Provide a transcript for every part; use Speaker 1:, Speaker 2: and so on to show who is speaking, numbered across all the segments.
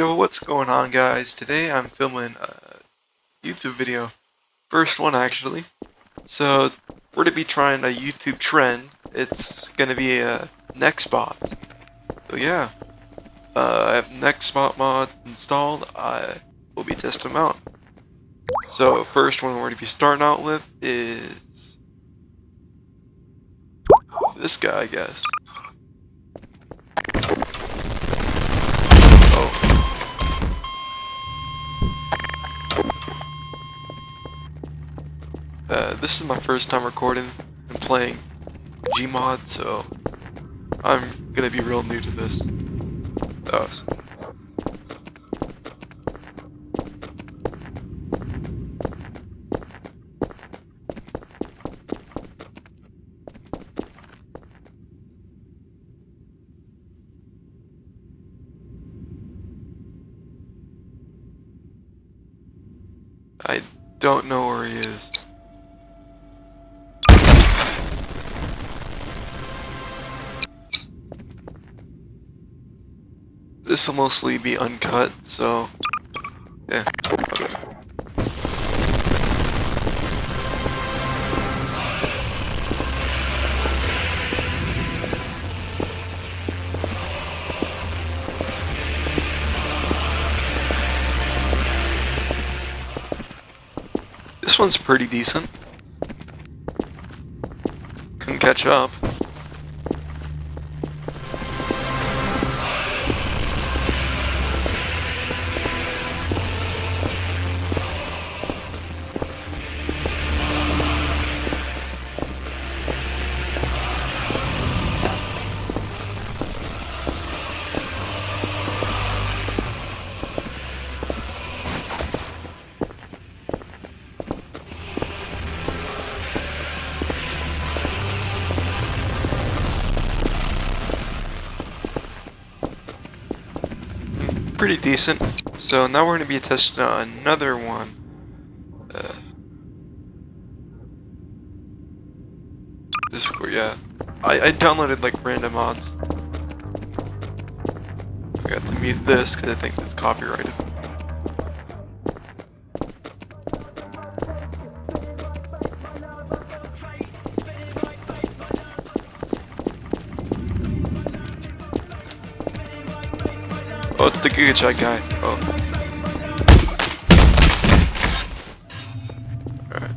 Speaker 1: Yo, what's going on, guys? Today I'm filming a YouTube video. First one, actually. So, we're to be trying a YouTube trend. It's gonna be a Nextbots. So yeah, I have Nextbot mods installed. I will be testing them out. So, first one we're going to be starting out with is this guy, I guess. This is my first time recording and playing Gmod, so I'm gonna be real new to this. I don't know where he is. This will mostly be uncut, so yeah. Okay. This one's pretty decent. Couldn't catch up. Pretty decent. So now we're going to be testing out another one. Discord, yeah. I downloaded like random mods. I got to mute this because I think it's copyrighted. Oh, it's the GigaChat guy. Oh. Alright.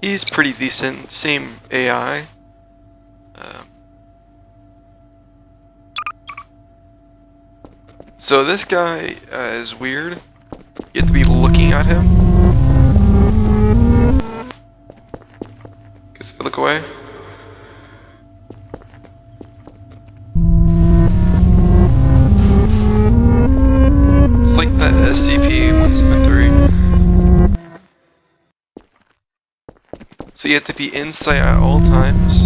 Speaker 1: He's pretty decent. Same AI. So this guy is weird. You have to be looking at him. Because if I look away. It's like the SCP-173. So you have to be inside at all times.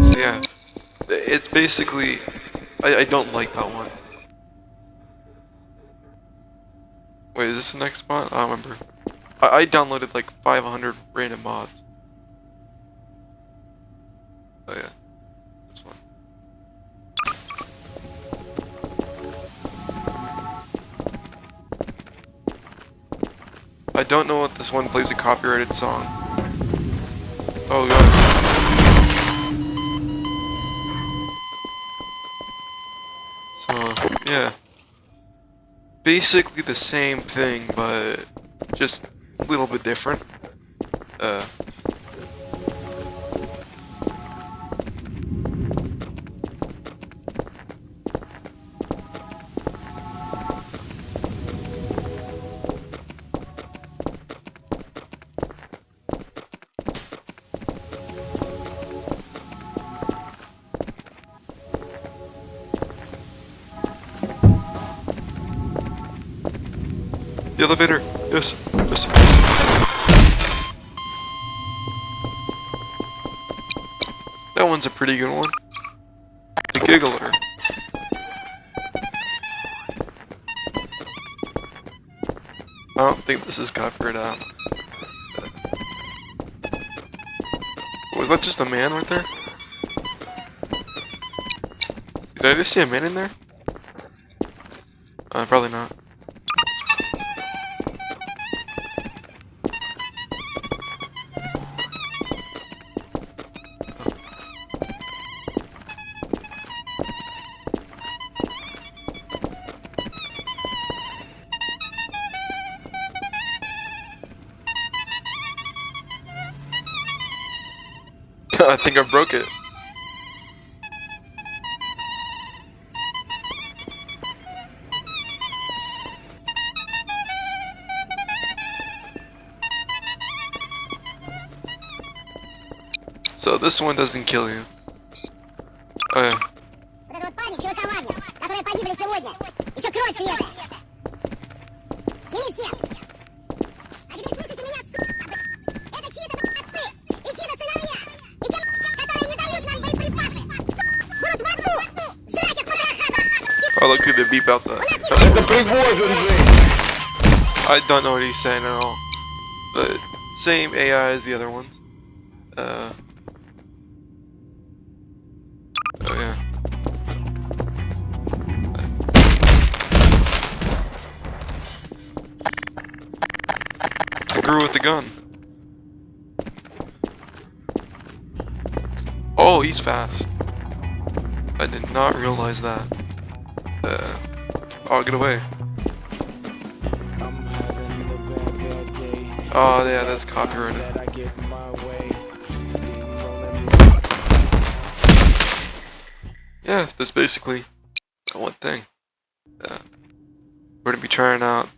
Speaker 1: So yeah, it's basically, I don't like that one. Wait, is this the next mod? I don't remember. I downloaded like 500 random mods. Oh yeah, this one. I don't know what this one plays a copyrighted song. Oh god. So yeah. Basically the same thing, but just a little bit different. The elevator! Yes! Yes! That one's a pretty good one. The Giggler. I don't think this is copyrighted out. Was that just a man right there? Did I just see a man in there? Probably not. I think I broke it. So this one doesn't kill you. Oh yeah.
Speaker 2: Вот этот вот парень, чувака Вагнер, которые погибли сегодня. Еще кровь свежая. Сними всех. А теперь слушайте меня, это чьи-то отцы и чьи-то сыновья. И те, которые не дают нам боеприпасы. Будут в аду. Жрать их потрохам.
Speaker 1: Oh, look at the beep out that.
Speaker 3: Это Пригожин же!
Speaker 1: I don't know what he's saying at all. But same AI as the other ones. Oh yeah. It's a guru with the gun. Oh, he's fast. I did not realize that. Oh, get away. Oh yeah, that's copyrighted. Yeah, that's basically that one thing. We're gonna be trying out.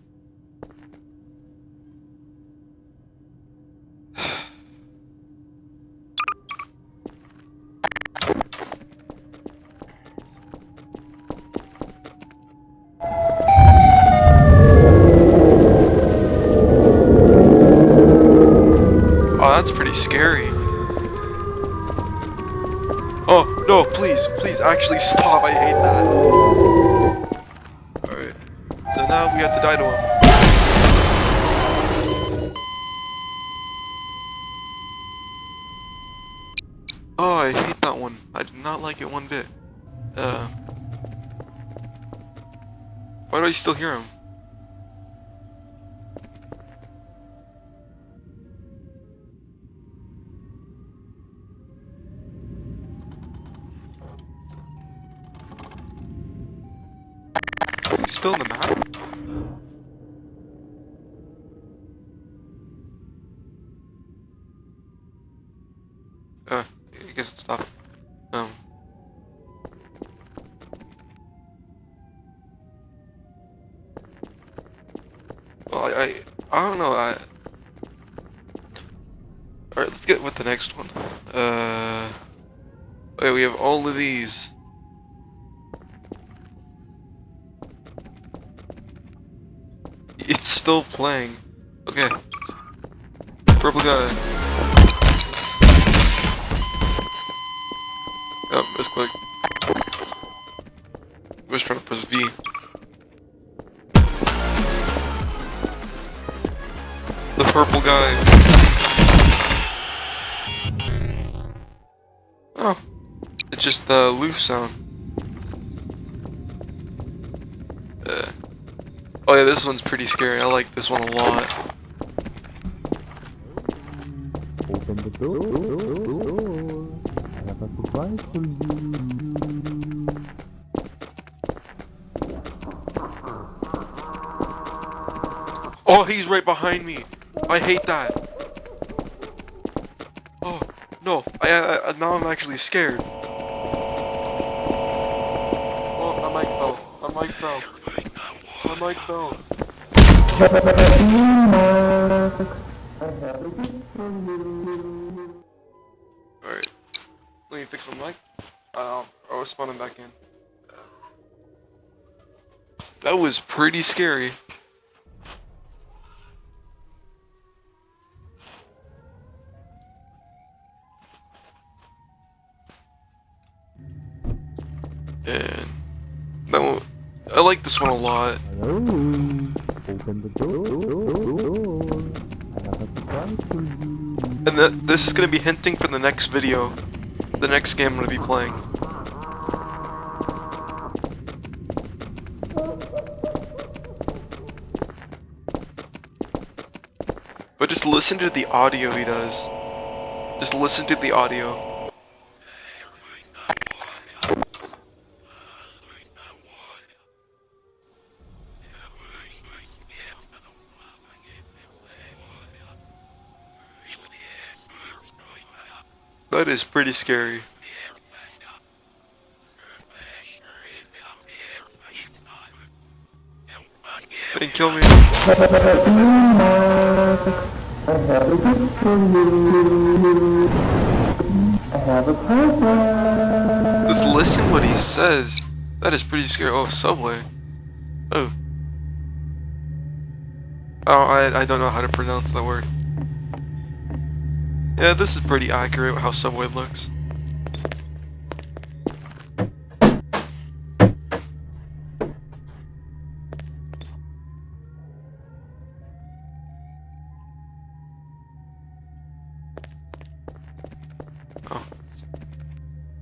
Speaker 1: Oh, that's pretty scary. Oh, no, please actually stop, I hate that. Alright, so now we have to die to him. Oh, I hate that one. I did not like it one bit. Why do I still hear him? He's still in the map? I guess it stopped. Well, I don't know. Alright, let's get with the next one. Okay, we have all of these. It's still playing. Okay. Purple guy. Oh, misclick. I was trying to press V. The purple guy. Oh. It's just the loose sound. Oh yeah, this one's pretty scary. I like this one a lot.
Speaker 4: Open the door. I have a surprise for you.
Speaker 1: Oh, he's right behind me. I hate that. Oh no! I now I'm actually scared. Oh, my mic fell. My mic fell. My mic fell. Alright. Let me fix my mic. I'll spawn him back in. That was pretty scary. And no, I like this one a lot.
Speaker 4: Hello. Open the door. I have a surprise for you.
Speaker 1: And this is gonna be hinting for the next video, the next game I'm gonna be playing. just listen to the audio he does. Just listen to the audio. That is pretty scary. They can kill me. Just listen what he says. That is pretty scary. Oh, Subway. Oh. Oh, I don't know how to pronounce that word. Yeah, this is pretty accurate how Subway looks. Oh.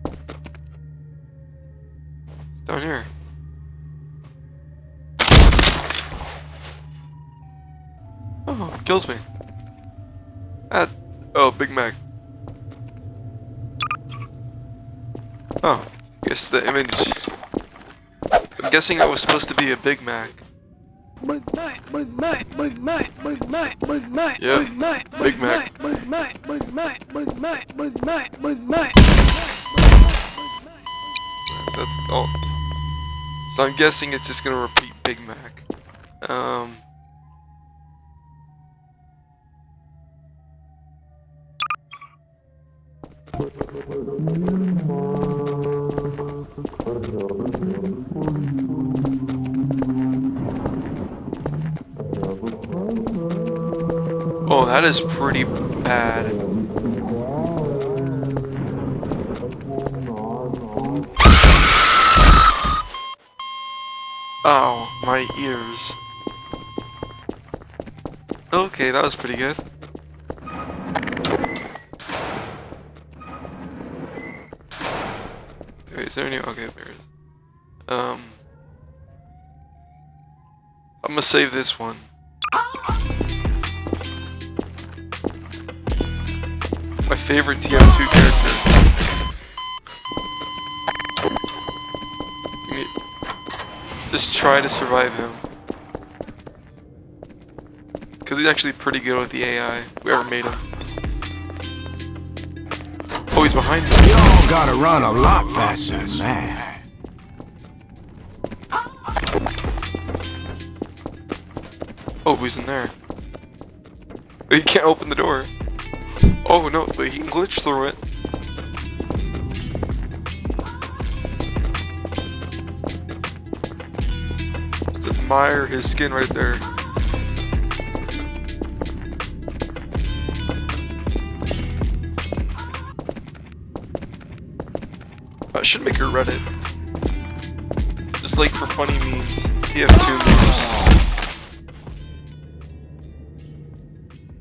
Speaker 1: It's down here. Oh, it kills me. Oh, Big Mac. Oh, guess the image. I'm guessing I was supposed to be a Big Mac.
Speaker 5: Big Mac, Big Mac, Big Mac, Big Mac, Big Mac,
Speaker 1: Yeah,
Speaker 5: Big Mac,
Speaker 1: Big Mac.
Speaker 5: Big Mac, Big Mac, Big Mac, Big Mac, Big Mac.
Speaker 1: That's all. So I'm guessing it's just gonna repeat Big Mac. Oh, that is pretty bad. Oh, my ears. Okay, that was pretty good. Wait, is there any? Okay, there is. I'm gonna save this one. My favorite TF2 character. Just try to survive him. Because he's actually pretty good with the AI, whoever made him. Oh, he's behind me.
Speaker 6: Y'all gotta run a lot faster than that.
Speaker 1: Oh, who's in there? Oh, he can't open the door. Oh no, but he can glitch through it. Just admire his skin right there. I should make a Reddit. Just like for funny memes. TF2 memes.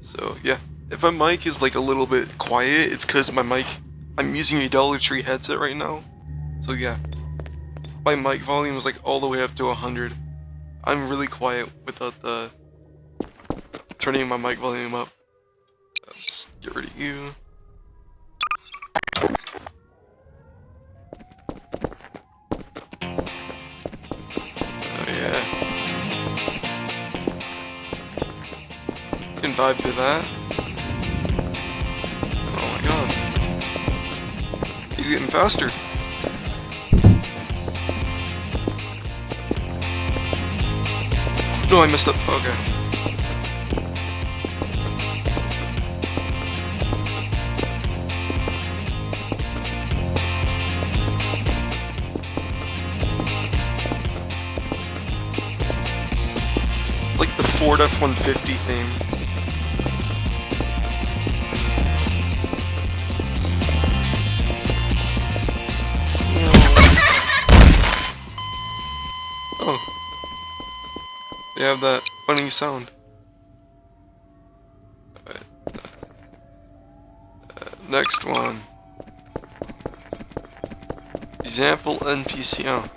Speaker 1: So yeah. If my mic is like a little bit quiet, it's because my mic, I'm using a Dollar Tree headset right now. So yeah, my mic volume is like all the way up to 100. I'm really quiet without the turning my mic volume up. Let's get rid of you. Oh yeah. You can vibe to that. Oh my god. He's getting faster. No, I messed up. Okay. It's like the Ford F-150 theme. Oh. They have that funny sound. Alright. Next one. Example NPC. Oh.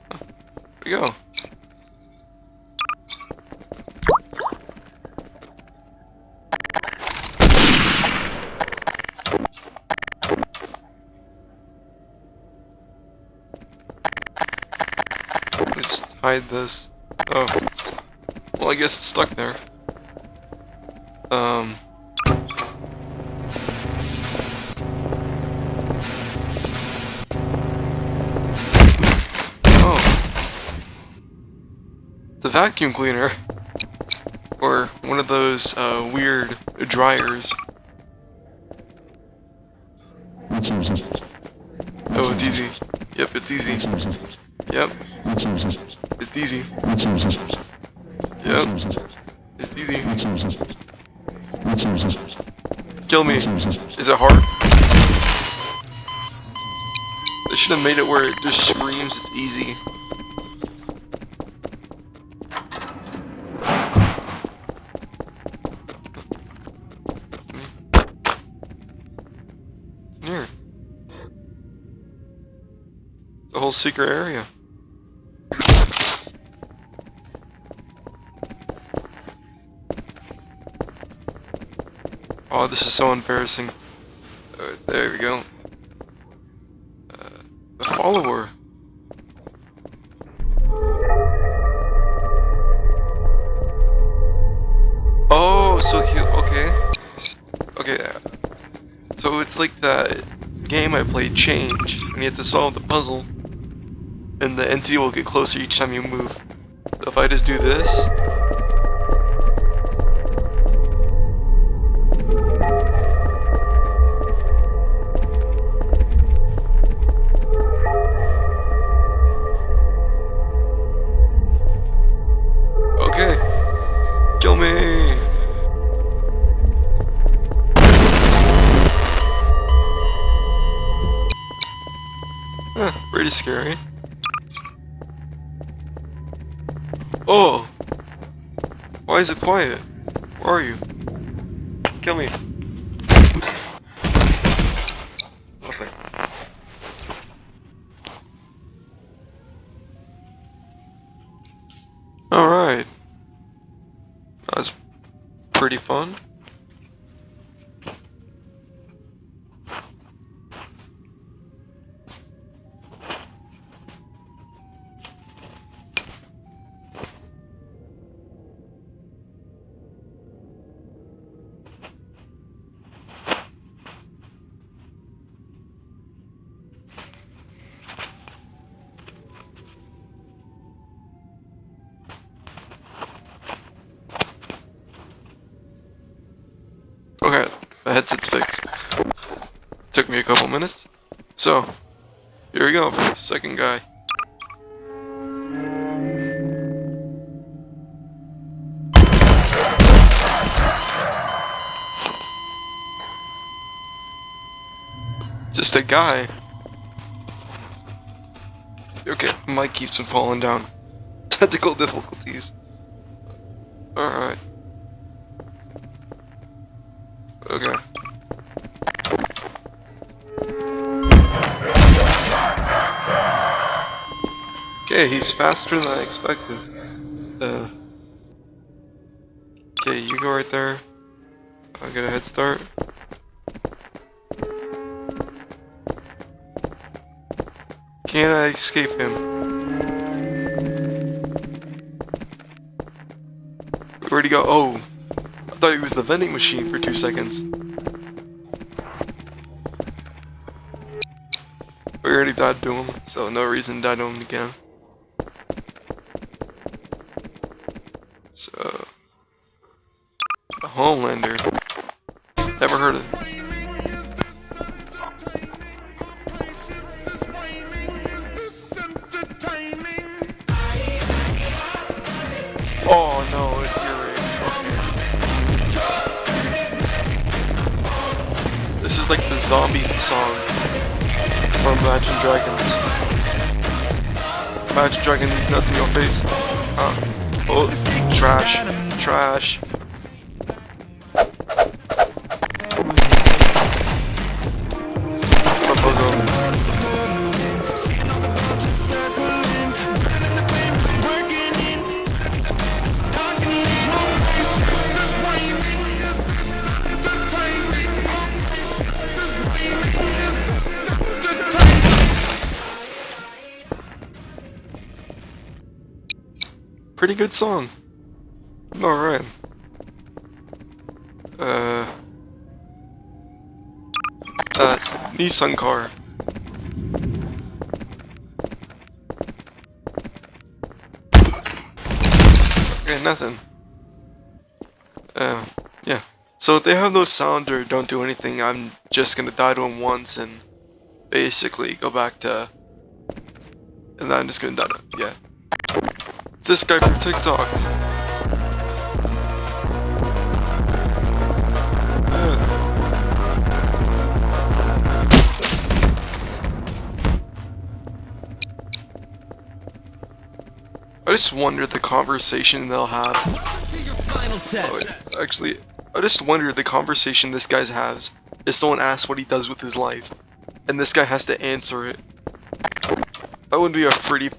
Speaker 1: There we go. hide this? Oh. Well, I guess it's stuck there. Oh. The vacuum cleaner. Or one of those weird dryers. Oh, it's easy. Yep, it's easy. Yep. It's easy. Yep. It's easy. Kill me. Is it hard? They should have made it where it just screams it's easy. Here. The whole secret area. Oh, this is so embarrassing. There we go. The follower. Oh, so he, okay. So it's like that game I played, Change, and you have to solve the puzzle, and the entity will get closer each time you move. So if I just do this. Okay. Kill me! Pretty scary. Oh! Why is it quiet? Where are you? Kill me. Nothing. Alright. That was pretty fun. Okay, the headset's fixed. Took me a couple minutes. So, here we go, second guy. Just a guy. Okay, mic keeps on falling down. Technical difficulties. Alright. Okay. Okay, he's faster than I expected. Okay, you go right there. I'll get a head start. Can I escape him? Where'd he go? Oh! I thought he was the vending machine for 2 seconds. We already died to him, so no reason to die to him again. So... the Homelander. Never heard of it. Oh no, it's your This is like the zombie song from Imagine Dragons. Imagine Dragon these nuts in your face. Oh, trash. Trash. Pretty good song. Alright. Nissan car. Okay, nothing. Yeah. So if they have no sound or don't do anything, I'm just gonna die to them once and basically go back to... And then I'm just gonna die to... Yeah. It's this guy from TikTok. I just wonder the conversation they'll have. Actually, I just wonder the conversation this guy has if someone asks what he does with his life, and this guy has to answer it. That would be a pretty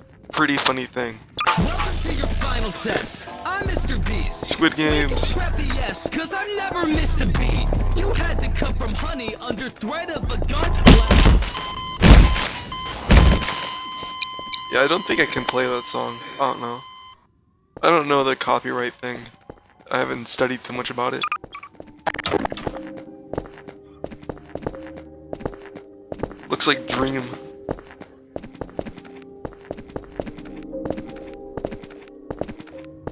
Speaker 1: funny thing.
Speaker 7: Welcome to your final test. I'm Mr. Beast.
Speaker 1: Squid Games.
Speaker 7: Yes, cause I never missed a beat. You had to come from honey under threat of a gun.
Speaker 1: Yeah, I don't think I can play that song. I don't know. I don't know the copyright thing. I haven't studied too much about it. Looks like Dream.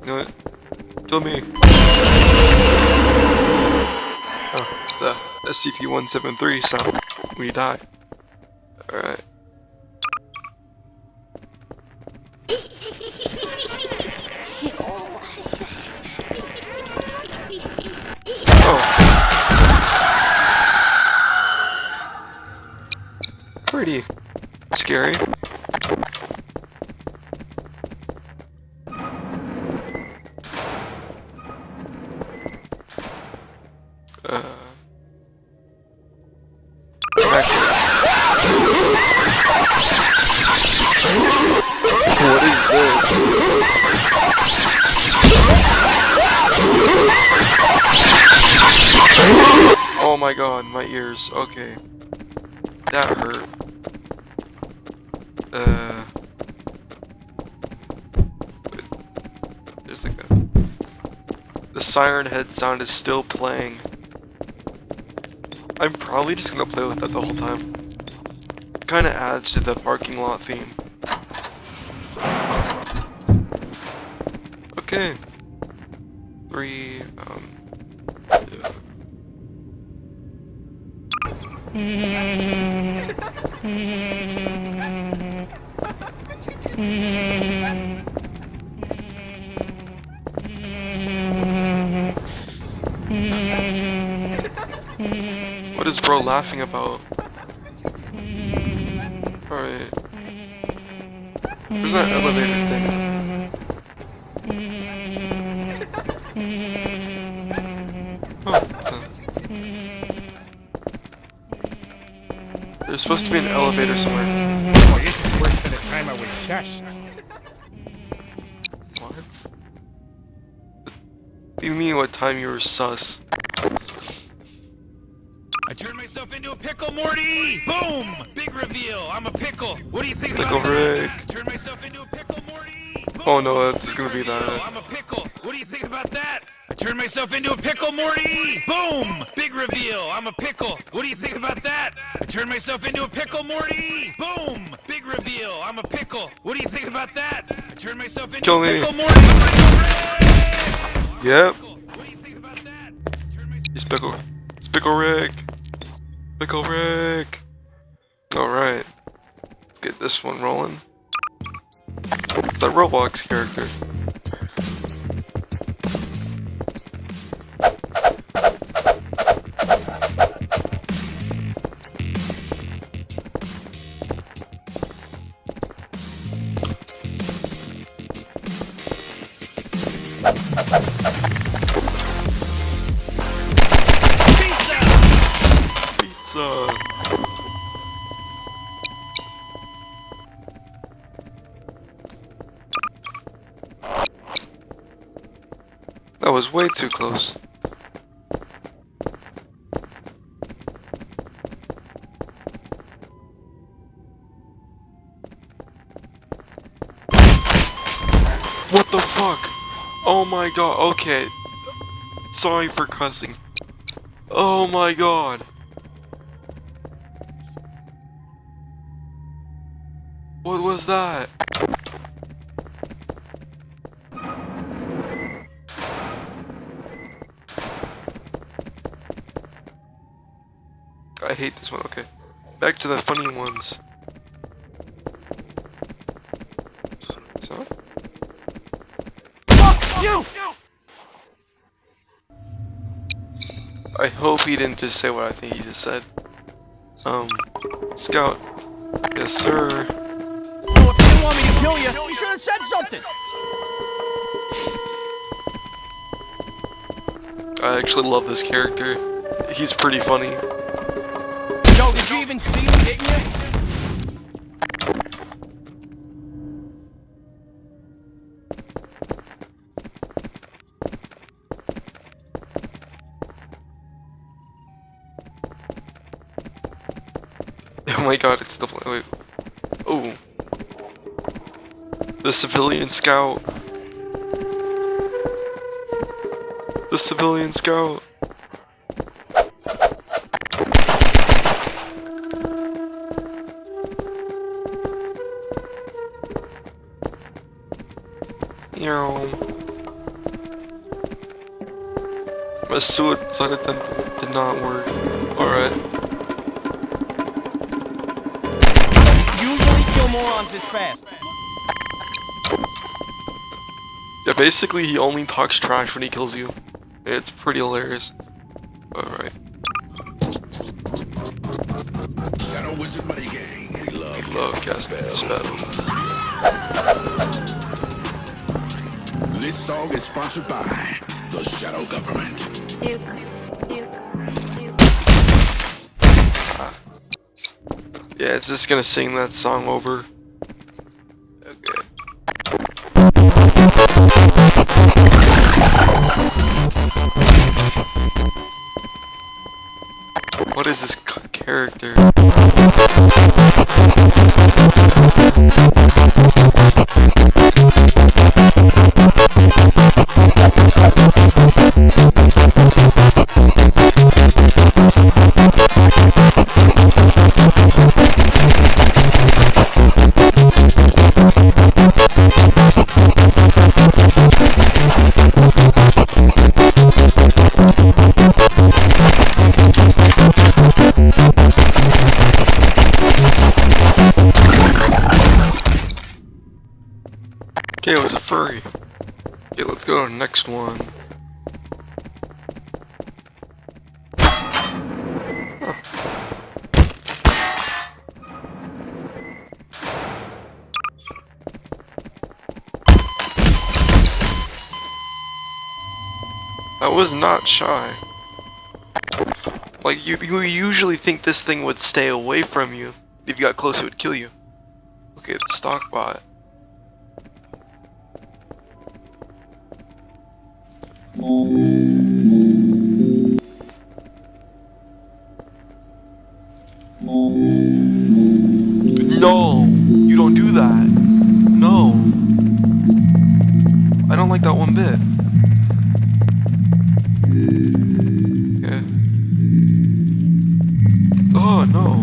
Speaker 1: You know what? Kill me. Oh, it's the SCP-173 sound when you die. Alright. Pretty scary. What is this? Oh my god, my ears. Okay. That hurt. There's like a... The siren head sound is still playing. I'm probably just gonna play with that the whole time. Kinda adds to the parking lot theme. Okay. 3, What is bro laughing about? Alright. Where's that elevator thing? Oh, there's supposed to be an elevator somewhere.
Speaker 3: Boy, this is worse than the time I was shushed.
Speaker 1: What? What do you mean what time you were sus?
Speaker 7: I turned myself into a pickle, Morty! Boom! Big reveal. I'm a pickle. What do you think
Speaker 1: Pickle
Speaker 7: about
Speaker 1: Rick.
Speaker 7: that? I turned myself into a pickle, Morty! Boom!
Speaker 1: Oh no, it's gonna be
Speaker 7: Big reveal.
Speaker 1: that.
Speaker 7: I'm a pickle. What do you think about that? I turned myself into a pickle, Morty! Boom! Big reveal. I'm a pickle. What do you think about that? I turned myself into a pickle, Morty! Boom! Big reveal. I'm a pickle. What do you think about that? I turned myself into
Speaker 1: Kill
Speaker 7: a
Speaker 1: me.
Speaker 7: pickle, Morty!
Speaker 1: Yep.
Speaker 7: What do you think about that?
Speaker 1: He's Pickle. It's Pickle Rick. Pickle Rick. Alright. Let's get this one rolling. It's the Roblox character. Pizza. That was way too close. What the fuck? Oh my god, okay. Sorry for cussing. Oh my god. What was that? I hate this one, okay. Back to the funny ones. So?
Speaker 7: Fuck you!
Speaker 1: I hope he didn't just say what I think he just said. Scout. Yes, sir.
Speaker 7: Well, if you didn't want me to kill you, you should have said something.
Speaker 1: I actually love this character. He's pretty funny.
Speaker 7: Yo, did you even see me hitting you?
Speaker 1: Oh my god, it's the wait. Oh. The civilian scout. The civilian scout. My suicide attempt did not work. Alright.
Speaker 7: Usually kill morons this fast.
Speaker 1: Yeah, basically he only talks trash when he kills you. It's pretty hilarious. Alright.
Speaker 6: Shadow Wizard Buddy Gang. We
Speaker 1: Love casting spells.
Speaker 6: This song is sponsored by the Shadow Government.
Speaker 1: Yeah, it's just gonna sing that song over. Okay. What is this character? Okay, it was a furry. Okay, let's go to the next one. Huh. I was not shy. Like, you usually think this thing would stay away from you. If you got close, it would kill you. Okay, the stock bot. No, you don't do that. No. I don't like that one bit. Okay. Oh no.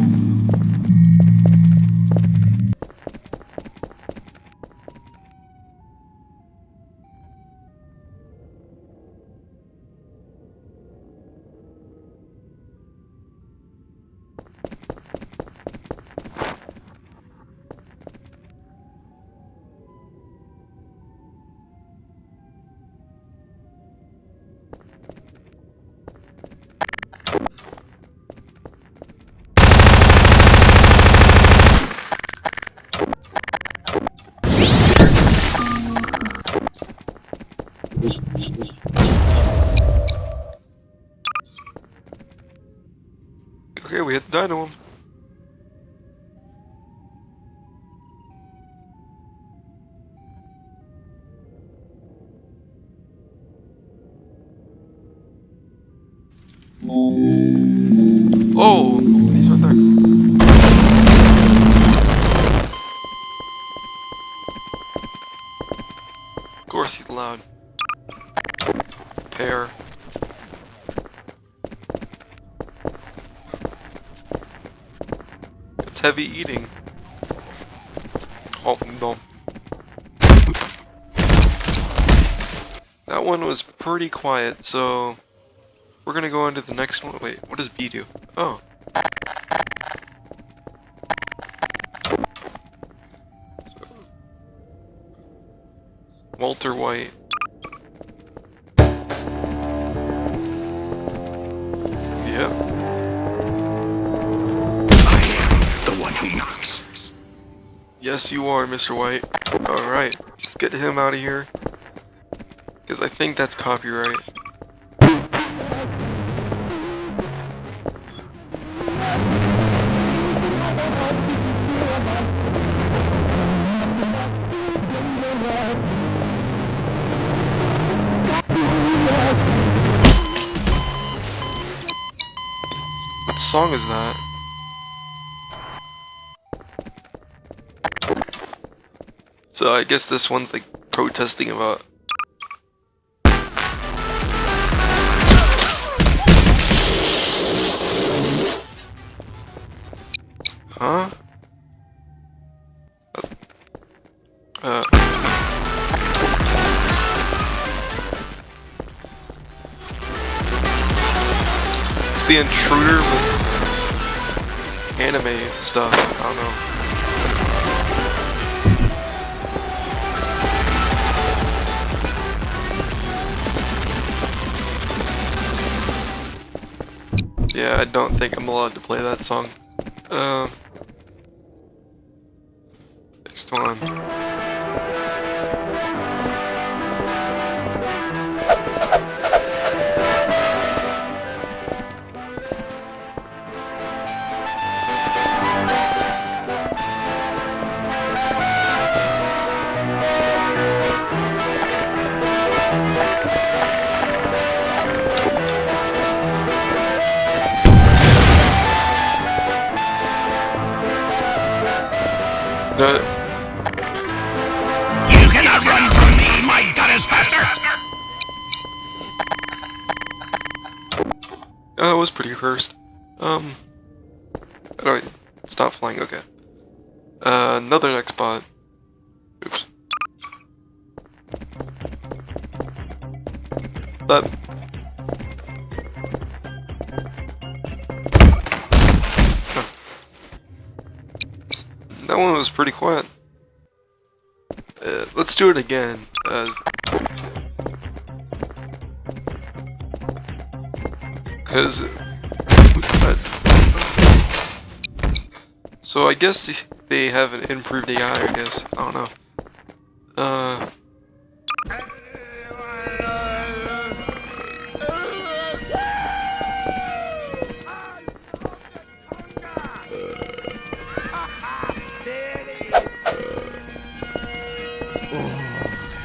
Speaker 1: Okay, we hit the dino one. Oh, he's right there. loud. Pear. It's heavy eating. Oh no. That one was pretty quiet, so we're gonna go into the next one. Wait, what does B do? Oh. Walter White. Yep.
Speaker 6: The one who knocks.
Speaker 1: Yes, you are, Mr. White. Alright, let's get him out of here. Because I think that's copyright. What song is that? So I guess this one's like protesting about. Huh? It's the intruder with anime stuff. I don't know. Yeah, I don't think I'm allowed to play that song. Next one.
Speaker 6: You cannot run from me. My gun is faster.
Speaker 1: That was pretty cursed. How do I stop flying? Okay. Another next spot. Oops. That. Huh. That one was pretty quiet. Let's do it again. Cause. So I guess they have an improved AI, I guess. I don't know.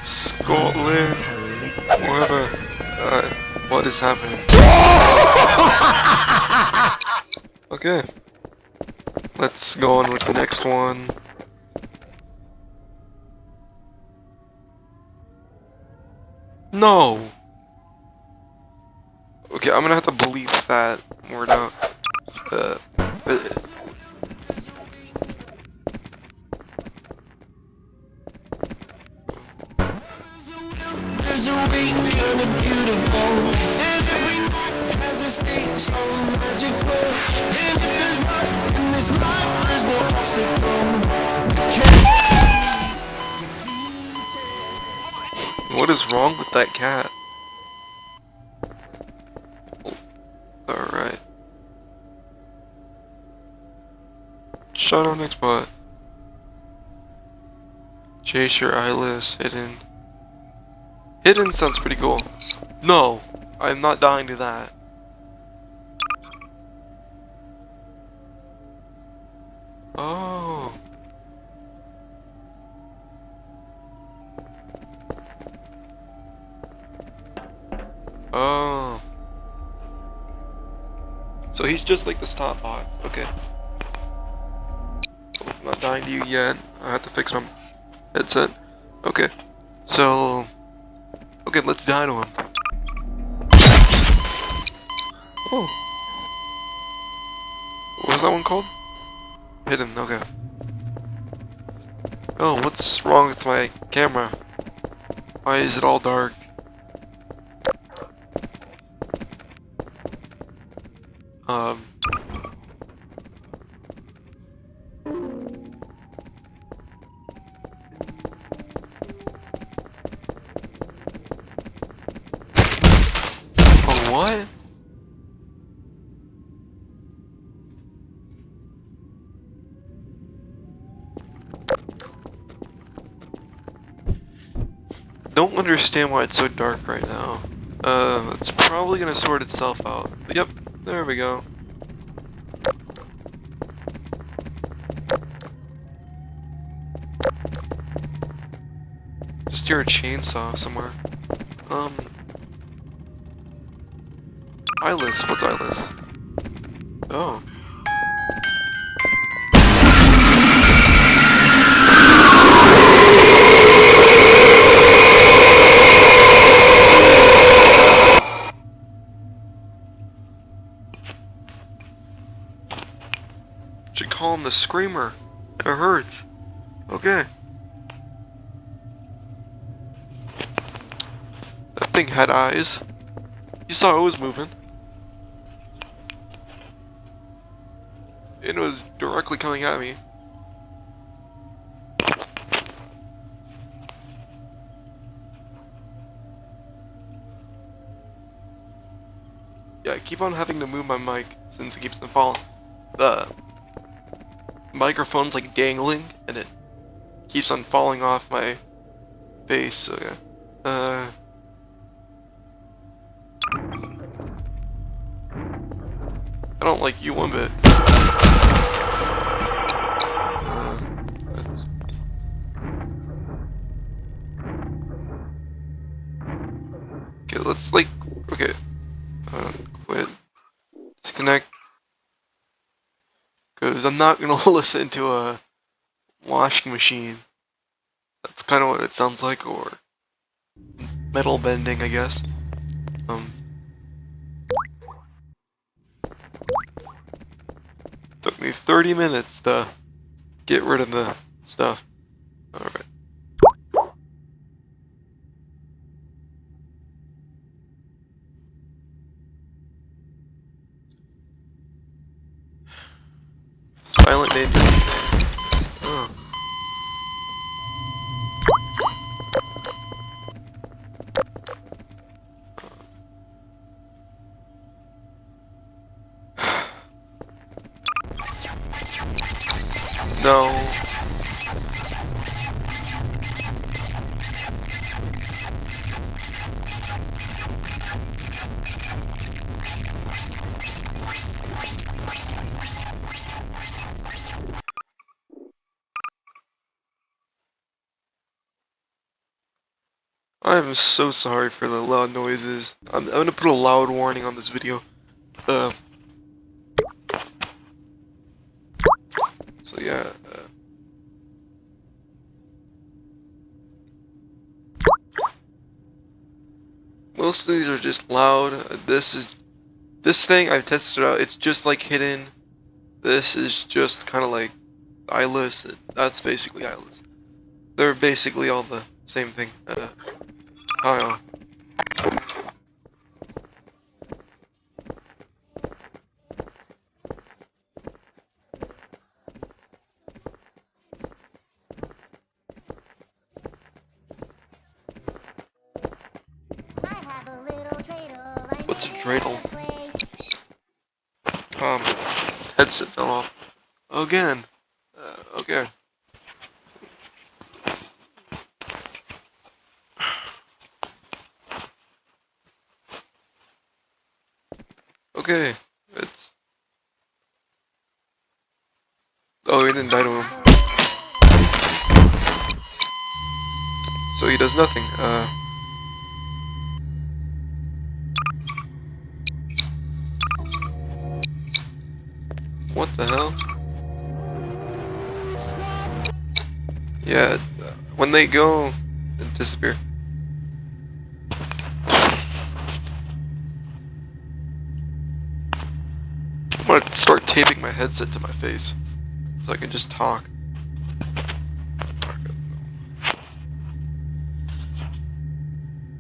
Speaker 1: Scotland. Whatever. What is happening? Okay. Let's go on with the next one. No! Okay, I'm gonna have to bleep that word out. What is wrong with that cat? Alright. Shut on next spot. Chase your eyeless, hidden. Hidden sounds pretty cool. No! I'm not dying to that. Oh. Oh. So he's just like the stop box. Okay. I'm not dying to you yet. I have to fix my headset. Okay. So Okay, let's die to him. Oh. What was that one called? Hidden, okay. Oh, what's wrong with my camera? Why is it all dark? Oh, what? Don't understand why it's so dark right now. It's probably gonna sort itself out. Yep, there we go. Just hear a chainsaw somewhere. Eyeless, what's eyeless? Oh. Should call him the Screamer. It hurts. Okay. That thing had eyes. You saw it was moving. It was directly coming at me. Yeah, I keep on having to move my mic since it keeps on falling. The microphone's like dangling and it keeps on falling off my face, so yeah. I don't like you one bit. Okay, let's like, okay. Quit. Disconnect. Because I'm not gonna listen to a washing machine. That's kind of what it sounds like, or metal bending, I guess. Took me 30 minutes to get rid of the stuff. Alright. Silent danger. Oh. No. I am so sorry for the loud noises. I'm gonna put a loud warning on this video. So yeah. Most of these are just loud. This thing I've tested out. It's just like Hidden. This is just kind of like Eyeless. That's basically Eyeless. They're basically all the same thing. Kyle. What's a dreidel? Headset fell off. Again. Okay. Okay. It's... Oh, he didn't die to him. So he does nothing. What the hell? Yeah, when they go, they disappear. want to start taping my headset to my face so I can just talk.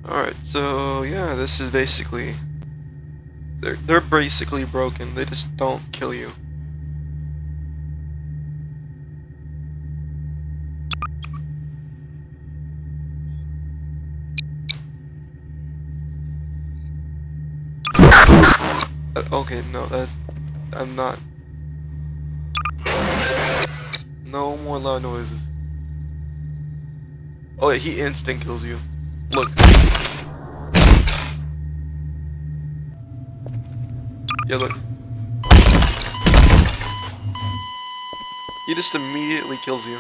Speaker 1: Alright, so yeah, this is basically... They're basically broken, they just don't kill you. Okay, no, I'm not. No more loud noises. Oh yeah, he instant kills you. Look. Yeah, look. He just immediately kills you.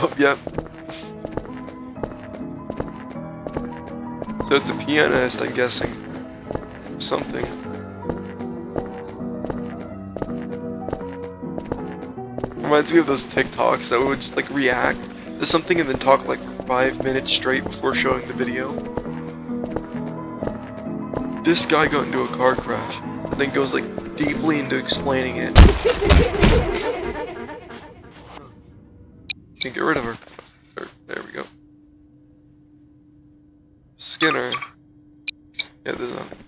Speaker 1: Oh, yep. So it's a pianist, I'm guessing. Something. Reminds me of those TikToks that would just like react to something and then talk like for 5 minutes straight before showing the video. This guy got into a car crash and then goes like deeply into explaining it. Can get rid of her. There we go. Skinner. Yeah, there's nothing.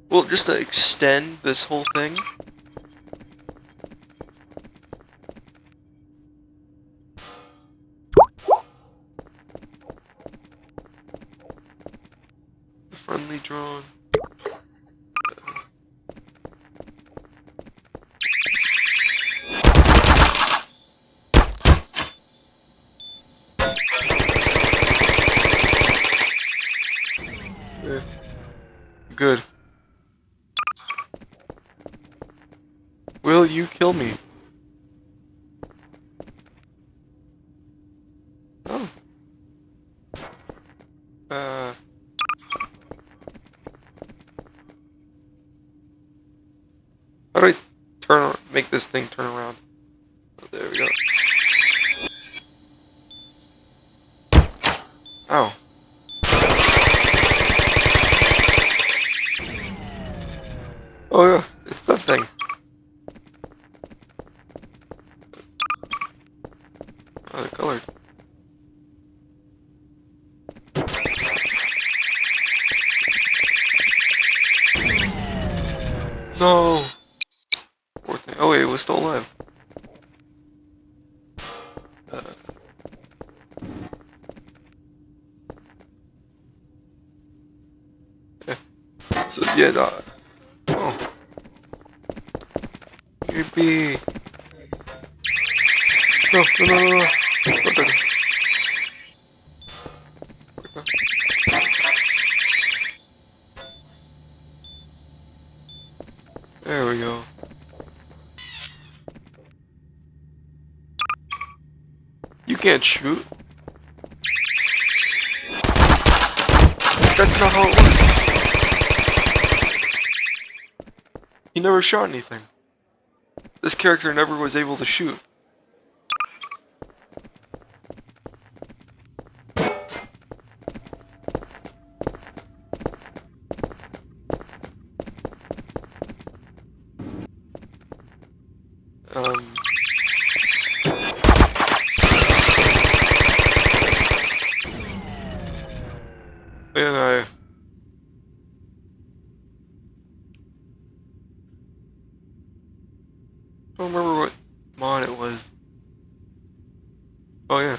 Speaker 1: Well, just to extend this whole thing. Friendly drone. Good. Will you kill me? Oh. How do I make this thing turn around? Oh, there we go. Ow. Oh yeah, it's that thing. Oh, they're colored. No! Poor thing. Oh wait, it was still alive. Yeah. So yeah, no. Oh. Yippee. No. What the? There we go. You can't shoot. That's not how it works. He never shot anything. This character never was able to shoot. And I don't remember what mod it was. Oh yeah.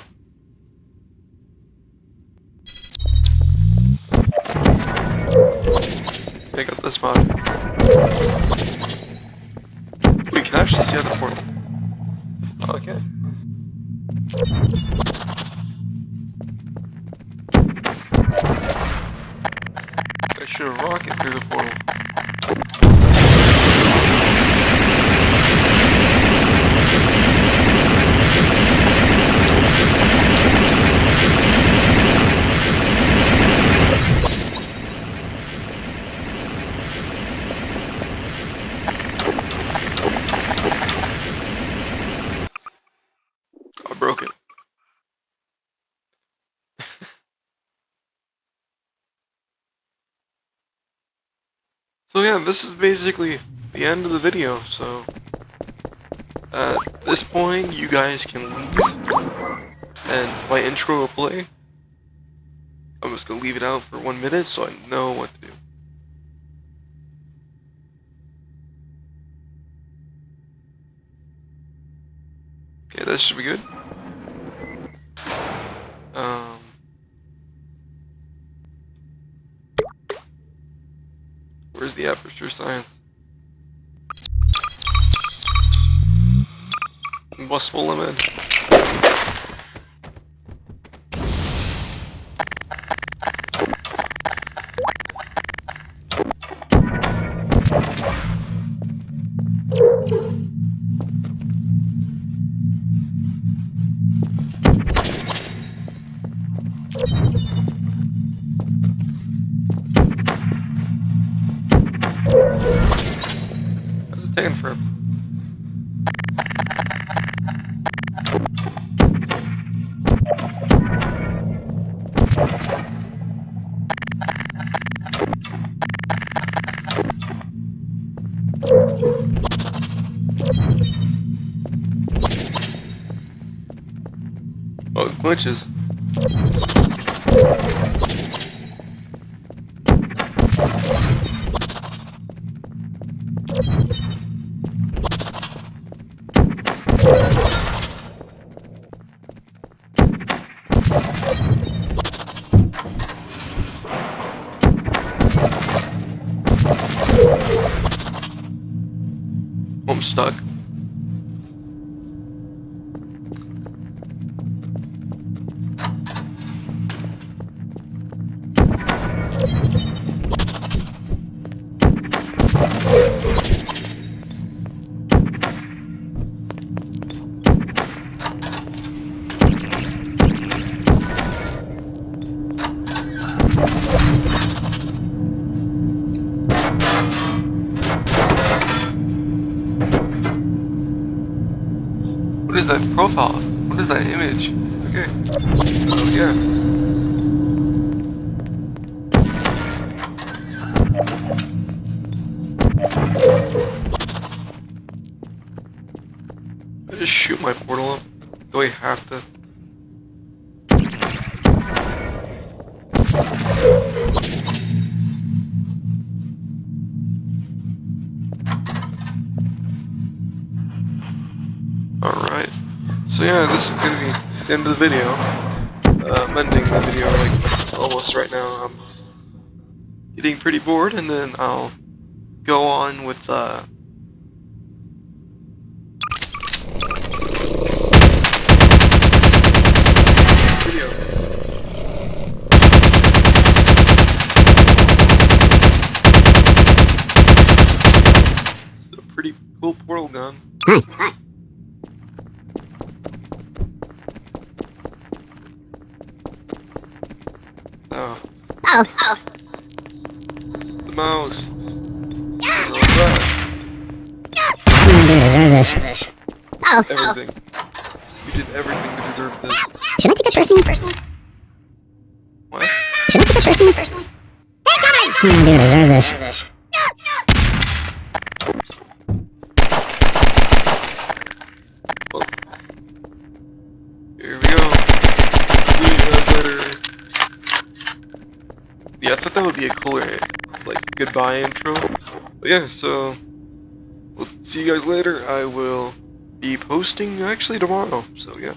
Speaker 1: I got this mod. We can actually see the portal. Okay. I should have rocket through the portal. So yeah, this is basically the end of the video, so at this point you guys can leave and my intro will play. I'm just gonna leave it out for 1 minute so I know what to do. Okay, that should be good. Where's the aperture science? Impossible limit. How's it taking forever? Oh, it glitches. I'm stuck. What is that profile? What is that image? Okay. Oh yeah. I just shoot my portal up. Do I have to? Alright. So yeah, this is gonna be the end of the video. I'm ending the video like almost right now. I'm getting pretty bored and then I'll go on with video. It's a pretty cool portal gun. Oh.
Speaker 2: Oh.
Speaker 1: The mouse.
Speaker 2: You deserve this. Oh.
Speaker 1: Everything. You did everything to deserve this.
Speaker 2: Should I take that personally?
Speaker 1: What?
Speaker 2: Should I take that personally? You deserve this.
Speaker 1: Well, here we go. See you guys later. Yeah, I thought that would be a cooler, like, goodbye intro. But yeah, so we'll see you guys later. I will be posting actually tomorrow. So yeah.